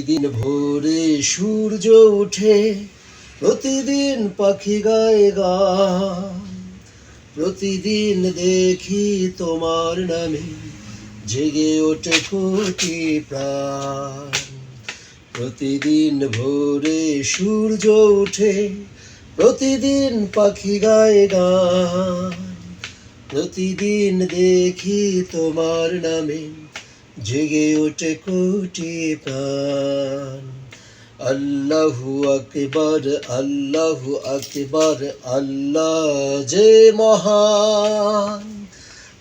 দিন ভোরে সূর্য ওঠে, প্রতিদিন পাখি গায়ে গান। প্রতিদিন দেখি তোমার নামে জেগে ওঠে কোটি প্রাণ। প্রতিদিন ভোরে সূর্য ওঠে, প্রতিদিন পাখি গায়ে গান। প্রতিদিন দেখি তোমার নামে জেগে ওঠে কোটি প্রাণ। আল্লাহু আকবার, আল্লাহু আকবার, আল্লাহ যে মহান।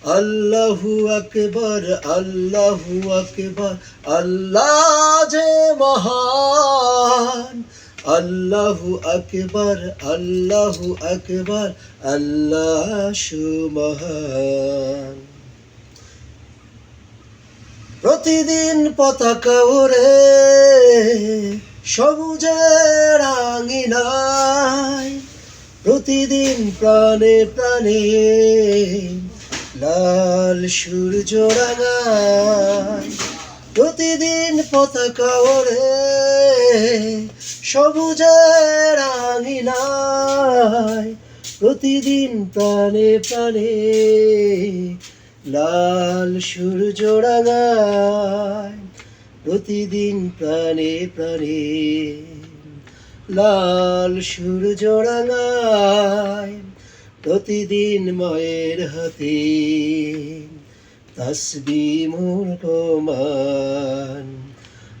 আল্লাহু আকবার, আল্লাহু আকবার, আল্লাহ যে মহান। আল্লাহু আকবার, আল্লাহু আকবার, আল্লাহ সুমহান। প্রতিদিন পতাকা ওড়ে সবুজের আঙিনায়, প্রতিদিন প্রাণে প্রাণে লাল সূর্য রাঙায়। প্রতিদিন পতাকা ওড়ে সবুজের আঙিনায়, প্রতিদিন প্রাণে প্রাণে লাল সূর্য রাঙায়। প্রতিদিন প্রাণে প্রাণে লাল সূর্য রাঙায়। প্রতিদিন মায়ের হাতে তাসবিহ মুর্কমান।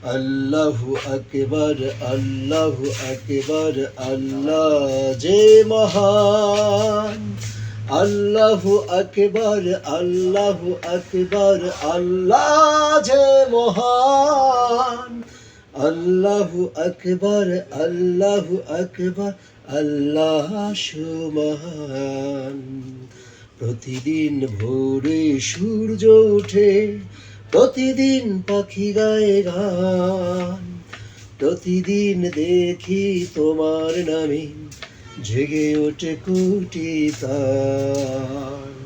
আল্লাহু আকবার, আল্লাহু আকবার, আল্লাহ যে মহান। আল্লাহু আকবার, আল্লাহু আকবার, আল্লাহ যে মহান। আল্লাহু আকবার, আল্লাহু আকবার, আল্লাহ সুমহান। প্রতিদিন ভোরে সূর্য ওঠে, প্রতিদিন পাখি গায়ে গান। প্রতিদিন দেখি তোমার নামে জেগে ওঠে কোটি প্রাণ।